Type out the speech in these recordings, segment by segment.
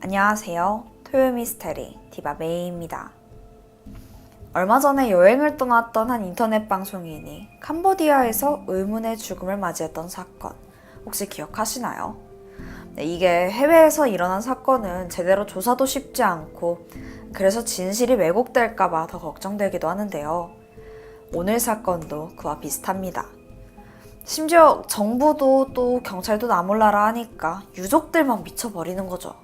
안녕하세요. 토요 미스테리 디바메이입니다. 얼마 전에 여행을 떠났던 한 인터넷 방송인이 캄보디아에서 의문의 죽음을 맞이했던 사건 혹시 기억하시나요? 이게 해외에서 일어난 사건은 제대로 조사도 쉽지 않고 그래서 진실이 왜곡될까봐 더 걱정되기도 하는데요. 오늘 사건도 그와 비슷합니다. 심지어 정부도 또 경찰도 나몰라라 하니까 유족들만 미쳐버리는 거죠.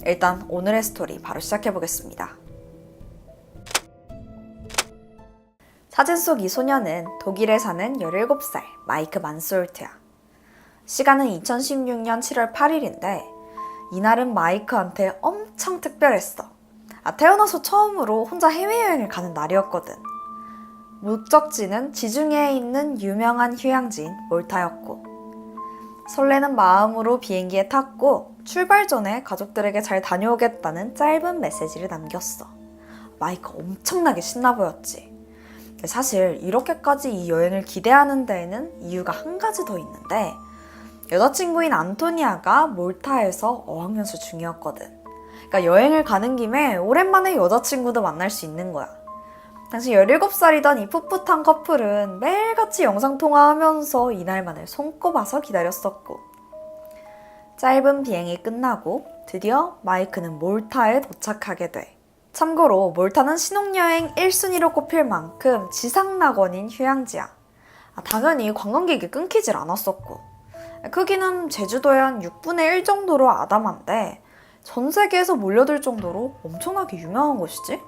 일단 오늘의 스토리 바로 시작해보겠습니다. 사진 속 이 소녀는 독일에 사는 17살 마이크 만솔트야. 시간은 2016년 7월 8일인데 이날은 마이크한테 엄청 특별했어. 태어나서 처음으로 혼자 해외여행을 가는 날이었거든. 목적지는 지중해에 있는 유명한 휴양지인 몰타였고 설레는 마음으로 비행기에 탔고 출발 전에 가족들에게 잘 다녀오겠다는 짧은 메시지를 남겼어. 마이크 엄청나게 신나 보였지. 사실 이렇게까지 이 여행을 기대하는 데에는 이유가 한 가지 더 있는데 여자친구인 안토니아가 몰타에서 어학연수 중이었거든. 그러니까 여행을 가는 김에 오랜만에 여자친구도 만날 수 있는 거야. 당시 17살이던 이 풋풋한 커플은 매일같이 영상통화하면서 이날만을 손꼽아서 기다렸었고 짧은 비행이 끝나고 드디어 마이크는 몰타에 도착하게 돼. 참고로 몰타는 신혼여행 1순위로 꼽힐 만큼 지상낙원인 휴양지야. 당연히 관광객이 끊기질 않았었고 크기는 제주도의 한 6분의 1 정도로 아담한데 전 세계에서 몰려들 정도로 엄청나게 유명한 곳이지.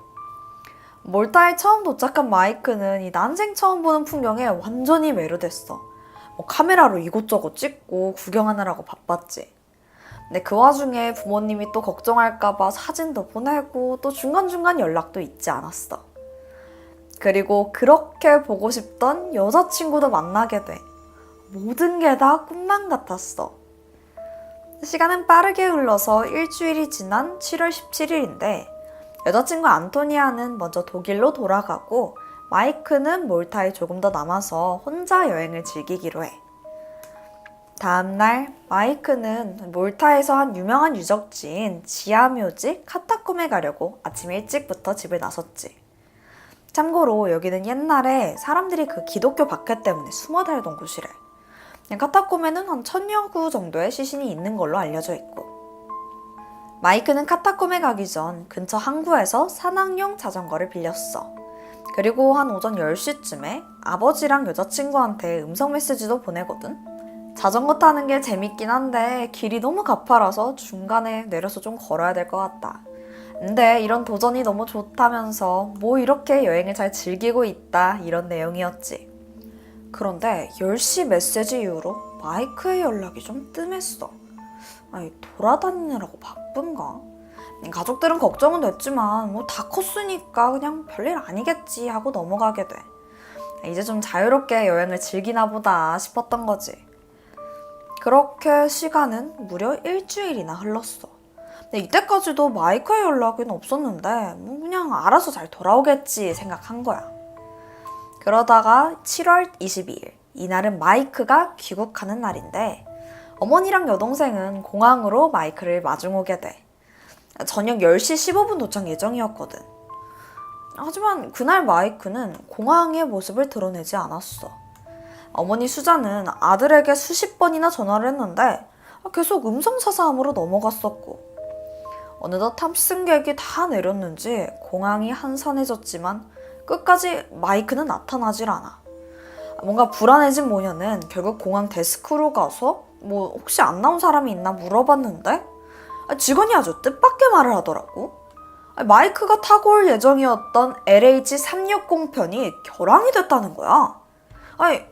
몰타에 처음 도착한 마이크는 이 난생 처음 보는 풍경에 완전히 매료됐어. 카메라로 이곳저곳 찍고 구경하느라고 바빴지. 근데 그 와중에 부모님이 또 걱정할까봐 사진도 보내고 또 중간중간 연락도 잊지 않았어. 그리고 그렇게 보고 싶던 여자친구도 만나게 돼. 모든 게 다 꿈만 같았어. 시간은 빠르게 흘러서 일주일이 지난 7월 17일인데 여자친구 안토니아는 먼저 독일로 돌아가고 마이크는 몰타에 조금 더 남아서 혼자 여행을 즐기기로 해. 다음날 마이크는 몰타에서 한 유명한 유적지인 지하묘지 카타콤에 가려고 아침 일찍부터 집을 나섰지. 참고로 여기는 옛날에 사람들이 그 기독교 박해 때문에 숨어 살던 곳이래. 카타콤에는 한 1000여 구 정도의 시신이 있는 걸로 알려져 있고 마이크는 카타콤에 가기 전 근처 항구에서 산악용 자전거를 빌렸어. 그리고 한 오전 10시쯤에 아버지랑 여자친구한테 음성 메시지도 보내거든. 자전거 타는 게 재밌긴 한데 길이 너무 가파라서 중간에 내려서 좀 걸어야 될 것 같다. 근데 이런 도전이 너무 좋다면서 뭐 이렇게 여행을 잘 즐기고 있다 이런 내용이었지. 그런데 10시 메시지 이후로 마이크의 연락이 좀 뜸했어. 아니 돌아다니느라고 바쁜가? 가족들은 걱정은 됐지만 뭐 다 컸으니까 그냥 별일 아니겠지 하고 넘어가게 돼. 이제 좀 자유롭게 여행을 즐기나 보다 싶었던 거지. 그렇게 시간은 무려 일주일이나 흘렀어. 근데 이때까지도 마이크의 연락은 없었는데 뭐 그냥 알아서 잘 돌아오겠지 생각한 거야. 그러다가 7월 22일 이날은 마이크가 귀국하는 날인데 어머니랑 여동생은 공항으로 마이크를 마중 오게 돼. 저녁 10시 15분 도착 예정이었거든. 하지만 그날 마이크는 공항의 모습을 드러내지 않았어. 어머니 수자는 아들에게 수십 번이나 전화를 했는데 계속 음성사서함으로 넘어갔었고 어느덧 탑승객이 다 내렸는지 공항이 한산해졌지만 끝까지 마이크는 나타나질 않아. 뭔가 불안해진 모녀는 결국 공항 데스크로 가서 뭐 혹시 안 나온 사람이 있나 물어봤는데 직원이 아주 뜻밖의 말을 하더라고. 마이크가 타고 올 예정이었던 LH360 편이 결항이 됐다는 거야.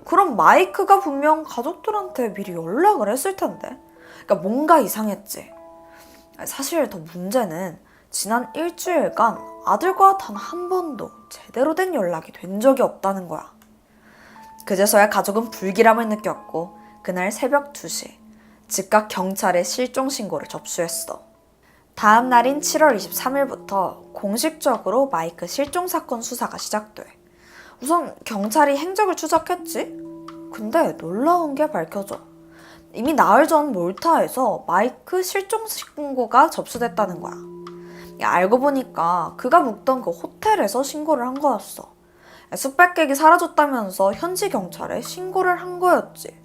그럼 마이크가 분명 가족들한테 미리 연락을 했을 텐데. 그러니까 뭔가 이상했지. 사실 더 문제는 지난 일주일간 아들과 단 한 번도 제대로 된 연락이 된 적이 없다는 거야. 그제서야 가족은 불길함을 느꼈고 그날 새벽 2시 즉각 경찰에 실종 신고를 접수했어. 다음 날인 7월 23일부터 공식적으로 마이크 실종 사건 수사가 시작돼. 우선 경찰이 행적을 추적했지? 근데 놀라운 게 밝혀져. 이미 나흘 전 몰타에서 마이크 실종 신고가 접수됐다는 거야. 알고 보니까 그가 묵던 그 호텔에서 신고를 한 거였어. 숙박객이 사라졌다면서 현지 경찰에 신고를 한 거였지.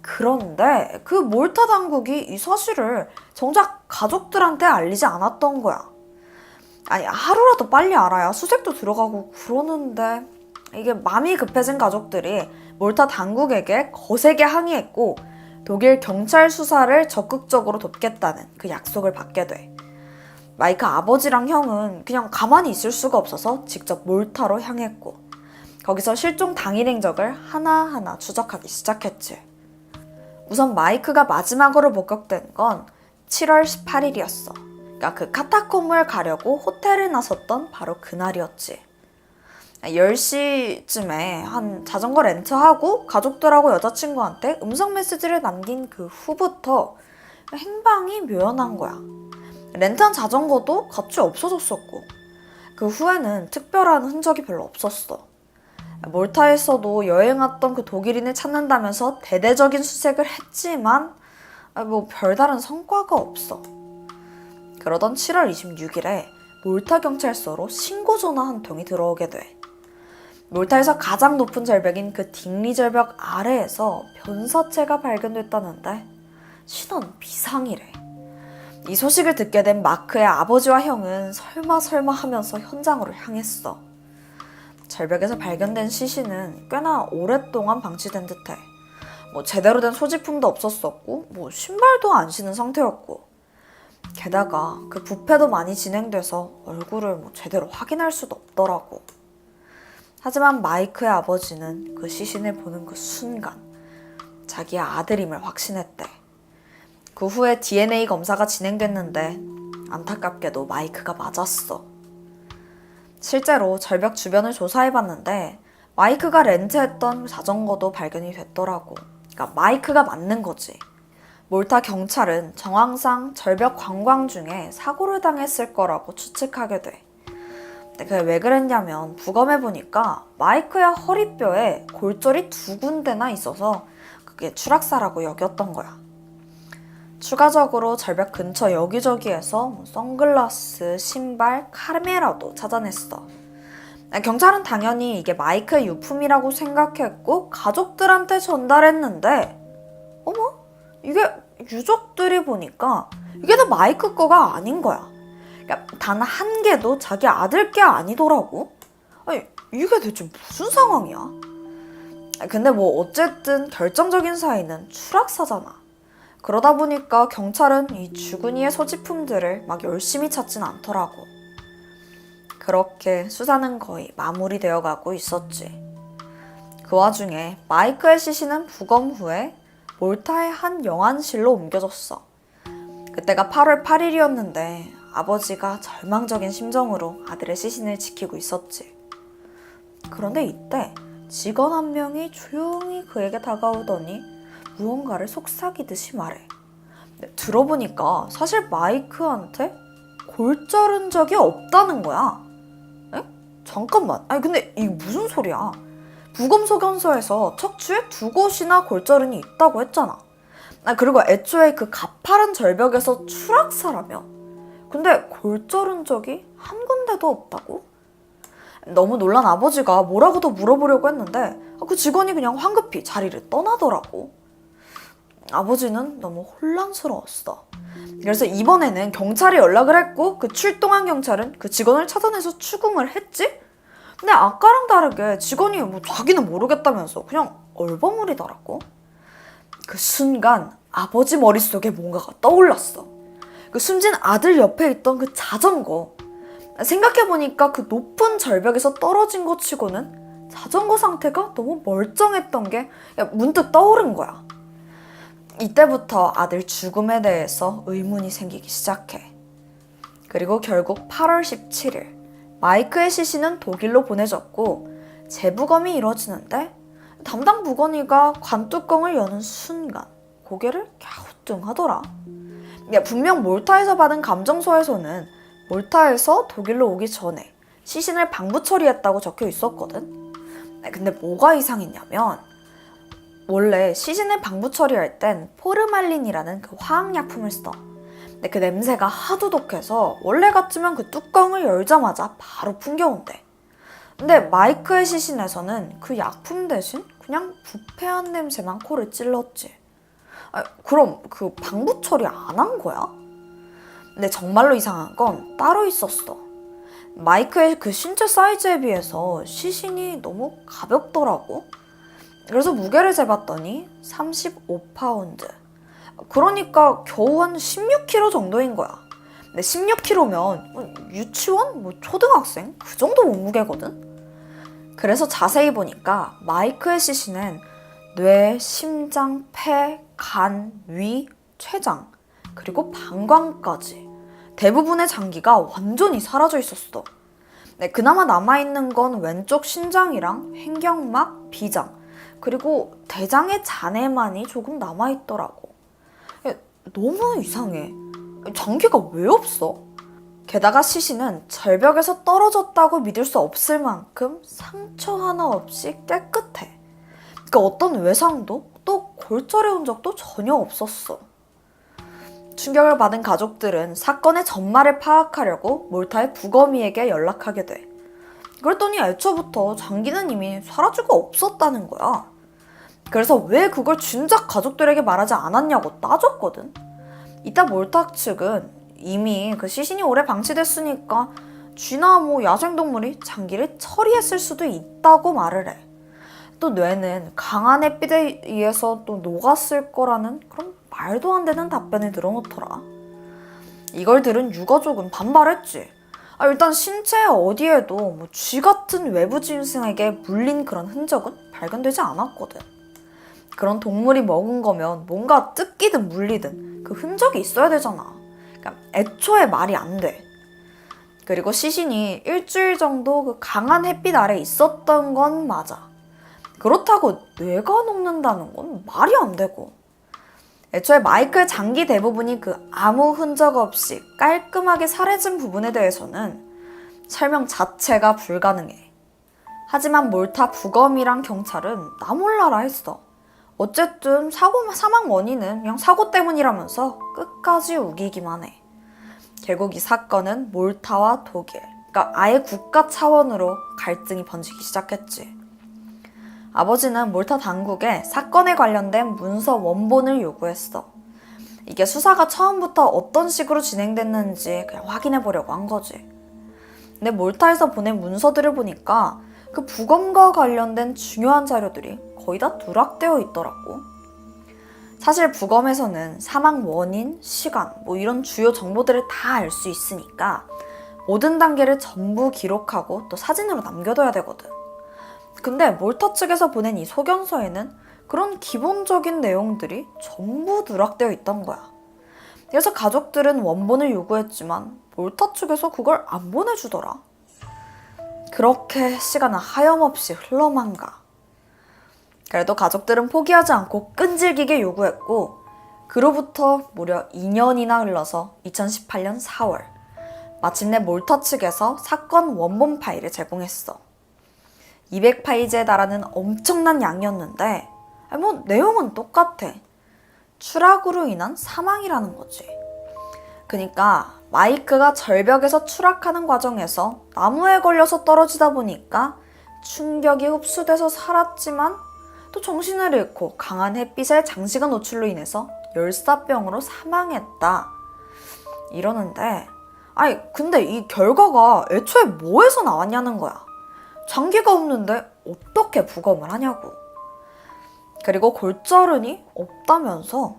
그런데 그 몰타 당국이 이 사실을 정작 가족들한테 알리지 않았던 거야. 아니, 하루라도 빨리 알아야 수색도 들어가고 그러는데 이게 마음이 급해진 가족들이 몰타 당국에게 거세게 항의했고 독일 경찰 수사를 적극적으로 돕겠다는 그 약속을 받게 돼. 마이크 아버지랑 형은 그냥 가만히 있을 수가 없어서 직접 몰타로 향했고 거기서 실종 당일 행적을 하나하나 추적하기 시작했지. 우선 마이크가 마지막으로 목격된 건 7월 18일이었어. 그러니까 그 카타콤을 가려고 호텔에 나섰던 바로 그날이었지. 10시쯤에 한 자전거 렌트하고 가족들하고 여자친구한테 음성 메시지를 남긴 그 후부터 행방이 묘연한 거야. 렌트한 자전거도 같이 없어졌었고 그 후에는 특별한 흔적이 별로 없었어. 몰타에서도 여행 왔던 그 독일인을 찾는다면서 대대적인 수색을 했지만 뭐 별다른 성과가 없어. 그러던 7월 26일에 몰타 경찰서로 신고 전화 한 통이 들어오게 돼. 몰타에서 가장 높은 절벽인 그 딩리 절벽 아래에서 변사체가 발견됐다는데 신원 비상이래. 이 소식을 듣게 된 마크의 아버지와 형은 설마 하면서 현장으로 향했어. 절벽에서 발견된 시신은 꽤나 오랫동안 방치된 듯해. 뭐 제대로 된 소지품도 없었었고 뭐 신발도 안 신은 상태였고 게다가 그 부패도 많이 진행돼서 얼굴을 뭐 제대로 확인할 수도 없더라고. 하지만 마이크의 아버지는 그 시신을 보는 그 순간 자기의 아들임을 확신했대. 그 후에 DNA 검사가 진행됐는데 안타깝게도 마이크가 맞았어. 실제로 절벽 주변을 조사해봤는데 마이크가 렌트했던 자전거도 발견이 됐더라고. 그러니까 마이크가 맞는 거지. 몰타 경찰은 정황상 절벽 관광 중에 사고를 당했을 거라고 추측하게 돼. 근데 그게 왜 그랬냐면 부검해보니까 마이크의 허리뼈에 골절이 2군데나 있어서 그게 추락사라고 여겼던 거야. 추가적으로 절벽 근처 여기저기에서 선글라스, 신발, 카메라도 찾아냈어. 경찰은 당연히 이게 마이크의 유품이라고 생각했고 가족들한테 전달했는데 어머? 이게 유족들이 보니까 이게 다 마이크 거가 아닌 거야. 그러니까 단 한 개도 자기 아들 게 아니더라고. 아니, 이게 대체 무슨 상황이야? 근데 뭐 어쨌든 결정적인 사인은 추락사잖아. 그러다 보니까 경찰은 이 주근이의 소지품들을 막 열심히 찾진 않더라고. 그렇게 수사는 거의 마무리되어 가고 있었지. 그 와중에 마이크의 시신은 부검 후에 몰타의 한 영안실로 옮겨졌어. 그때가 8월 8일이었는데 아버지가 절망적인 심정으로 아들의 시신을 지키고 있었지. 그런데 이때 직원 한 명이 조용히 그에게 다가오더니 무언가를 속삭이듯이 말해. 들어보니까 사실 마이크한테 골절 흔적이 없다는 거야. 에? 잠깐만. 아니 근데 이게 무슨 소리야? 부검 소견서에서 척추에 2곳이나 골절흔이 있다고 했잖아. 그리고 애초에 그 가파른 절벽에서 추락사라며. 근데 골절 흔적이 한 군데도 없다고? 너무 놀란 아버지가 뭐라고 더 물어보려고 했는데 그 직원이 그냥 황급히 자리를 떠나더라고. 아버지는 너무 혼란스러웠어. 그래서 이번에는 경찰에 연락을 했고 그 출동한 경찰은 그 직원을 찾아내서 추궁을 했지? 근데 아까랑 다르게 직원이 뭐 자기는 모르겠다면서 그냥 얼버무리더라고. 그 순간 아버지 머릿속에 뭔가가 떠올랐어. 그 숨진 아들 옆에 있던 그 자전거. 생각해보니까 그 높은 절벽에서 떨어진 것 치고는 자전거 상태가 너무 멀쩡했던 게 문득 떠오른 거야. 이때부터 아들 죽음에 대해서 의문이 생기기 시작해. 그리고 결국 8월 17일 마이크의 시신은 독일로 보내졌고 재부검이 이뤄지는데 담당 부검의가 관뚜껑을 여는 순간 고개를 갸우뚱하더라. 분명 몰타에서 받은 감정서에서는 몰타에서 독일로 오기 전에 시신을 방부 처리했다고 적혀 있었거든. 근데 뭐가 이상했냐면 원래 시신을 방부 처리할 땐 포르말린이라는 그 화학약품을 써. 근데 그 냄새가 하도 독해서 원래 같으면 그 뚜껑을 열자마자 바로 풍겨온대. 근데 마이크의 시신에서는 그 약품 대신 그냥 부패한 냄새만 코를 찔렀지. 그럼 그 방부 처리 안 한 거야? 근데 정말로 이상한 건 따로 있었어. 마이크의 그 신체 사이즈에 비해서 시신이 너무 가볍더라고. 그래서 무게를 재봤더니 35파운드. 그러니까 겨우 한 16kg 정도인 거야. 근데 16kg면 유치원? 초등학생? 그 정도 몸무게거든? 그래서 자세히 보니까 마이크의 시신은 뇌, 심장, 폐, 간, 위, 췌장, 그리고 방광까지 대부분의 장기가 완전히 사라져 있었어. 네, 그나마 남아있는 건 왼쪽 신장이랑 횡격막, 비장, 그리고 대장의 잔해만이 조금 남아있더라고. 너무 이상해. 장기가 왜 없어? 게다가 시신은 절벽에서 떨어졌다고 믿을 수 없을 만큼 상처 하나 없이 깨끗해. 그러니까 어떤 외상도 또 골절해 온 적도 전혀 없었어. 충격을 받은 가족들은 사건의 전말을 파악하려고 몰타의 부검이에게 연락하게 돼. 그랬더니 애초부터 장기는 이미 사라지고 없었다는 거야. 그래서 왜 그걸 진작 가족들에게 말하지 않았냐고 따졌거든. 이따 몰타 측은 이미 그 시신이 오래 방치됐으니까 쥐나 야생동물이 장기를 처리했을 수도 있다고 말을 해. 또 뇌는 강한 햇빛에 의해서 또 녹았을 거라는 그런 말도 안 되는 답변을 늘어놓더라. 이걸 들은 유가족은 반발했지. 일단 신체 어디에도 쥐 같은 외부 짐승에게 물린 그런 흔적은 발견되지 않았거든. 그런 동물이 먹은 거면 뭔가 뜯기든 물리든 그 흔적이 있어야 되잖아. 그러니까 애초에 말이 안 돼. 그리고 시신이 일주일 정도 그 강한 햇빛 아래 있었던 건 맞아. 그렇다고 뇌가 녹는다는 건 말이 안 되고. 애초에 마이크의 장기 대부분이 그 아무 흔적 없이 깔끔하게 사라진 부분에 대해서는 설명 자체가 불가능해. 하지만 몰타 부검이랑 경찰은 나 몰라라 했어. 어쨌든 사망 원인은 그냥 사고 때문이라면서 끝까지 우기기만 해. 결국 이 사건은 몰타와 독일, 그러니까 아예 국가 차원으로 갈등이 번지기 시작했지. 아버지는 몰타 당국에 사건에 관련된 문서 원본을 요구했어. 이게 수사가 처음부터 어떤 식으로 진행됐는지 그냥 확인해 보려고 한 거지. 근데 몰타에서 보낸 문서들을 보니까 그 부검과 관련된 중요한 자료들이 거의 다 누락되어 있더라고. 사실 부검에서는 사망 원인, 시간, 이런 주요 정보들을 다 알 수 있으니까 모든 단계를 전부 기록하고 또 사진으로 남겨둬야 되거든. 근데 몰타 측에서 보낸 이 소견서에는 그런 기본적인 내용들이 전부 누락되어 있던 거야. 그래서 가족들은 원본을 요구했지만 몰타 측에서 그걸 안 보내주더라. 그렇게 시간은 하염없이 흘러만 가. 그래도 가족들은 포기하지 않고 끈질기게 요구했고, 그로부터 무려 2년이나 흘러서 2018년 4월 마침내 몰타 측에서 사건 원본 파일을 제공했어. 200페이지에 달하는 엄청난 양이었는데 내용은 똑같아. 추락으로 인한 사망이라는 거지. 그러니까 마이크가 절벽에서 추락하는 과정에서 나무에 걸려서 떨어지다 보니까 충격이 흡수돼서 살았지만 또 정신을 잃고 강한 햇빛에 장시간 노출로 인해서 열사병으로 사망했다. 이러는데 근데 이 결과가 애초에 뭐에서 나왔냐는 거야. 장기가 없는데 어떻게 부검을 하냐고. 그리고 골절은이 없다면서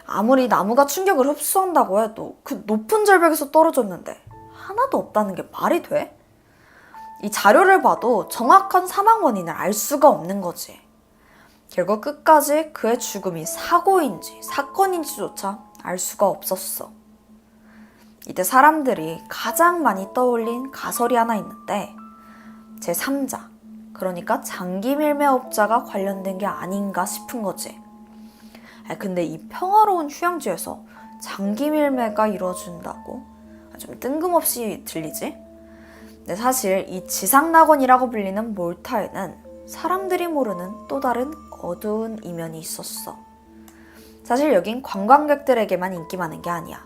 아무리 나무가 충격을 흡수한다고 해도 그 높은 절벽에서 떨어졌는데 하나도 없다는 게 말이 돼? 이 자료를 봐도 정확한 사망 원인을 알 수가 없는 거지. 결국 끝까지 그의 죽음이 사고인지 사건인지조차 알 수가 없었어. 이때 사람들이 가장 많이 떠올린 가설이 하나 있는데 제3자, 그러니까 장기밀매업자가 관련된 게 아닌가 싶은 거지. 근데 이 평화로운 휴양지에서 장기밀매가 이루어진다고? 좀 뜬금없이 들리지? 근데 사실 이 지상낙원이라고 불리는 몰타에는 사람들이 모르는 또 다른 어두운 이면이 있었어. 사실 여긴 관광객들에게만 인기 많은 게 아니야.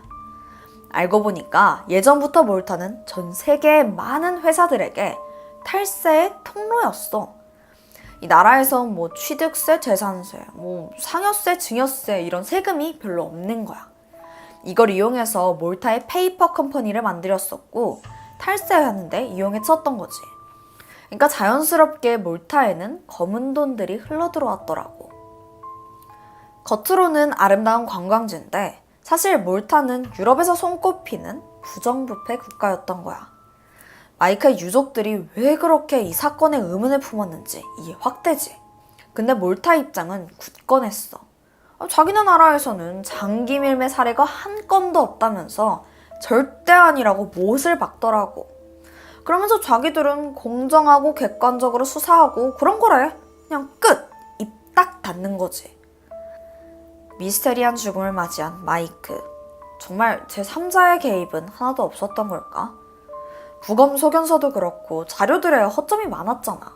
알고 보니까 예전부터 몰타는 전 세계의 많은 회사들에게 탈세의 통로였어. 이 나라에서 뭐 취득세, 재산세, 뭐 상여세, 증여세 이런 세금이 별로 없는 거야. 이걸 이용해서 몰타의 페이퍼 컴퍼니를 만들었었고 탈세하는데 이용해 썼던 거지. 그러니까 자연스럽게 몰타에는 검은 돈들이 흘러들어왔더라고. 겉으로는 아름다운 관광지인데 사실 몰타는 유럽에서 손꼽히는 부정부패 국가였던 거야. 마이크의 유족들이 왜 그렇게 이 사건에 의문을 품었는지 이해 확 되지. 근데 몰타 입장은 굳건했어. 자기네 나라에서는 장기 밀매 사례가 한 건도 없다면서 절대 아니라고 못을 박더라고. 그러면서 자기들은 공정하고 객관적으로 수사하고 그런 거래. 그냥 끝! 입 딱 닫는 거지. 미스테리한 죽음을 맞이한 마이크. 정말 제3자의 개입은 하나도 없었던 걸까? 부검 소견서도 그렇고 자료들에 허점이 많았잖아.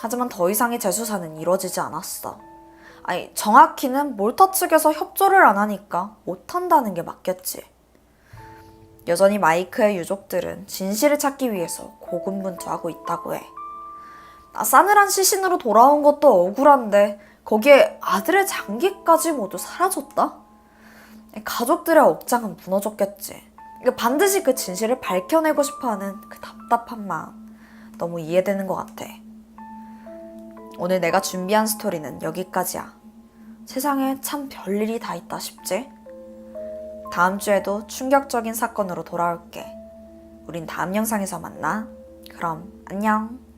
하지만 더 이상의 재수사는 이루어지지 않았어. 아니, 정확히는 몰타 측에서 협조를 안 하니까 못한다는 게 맞겠지. 여전히 마이크의 유족들은 진실을 찾기 위해서 고군분투하고 있다고 해. 싸늘한 시신으로 돌아온 것도 억울한데 거기에 아들의 장기까지 모두 사라졌다? 가족들의 억장은 무너졌겠지. 반드시 그 진실을 밝혀내고 싶어하는 그 답답한 마음 너무 이해되는 것 같아. 오늘 내가 준비한 스토리는 여기까지야. 세상에 참 별일이 다 있다 싶지? 다음 주에도 충격적인 사건으로 돌아올게. 우린 다음 영상에서 만나. 그럼 안녕.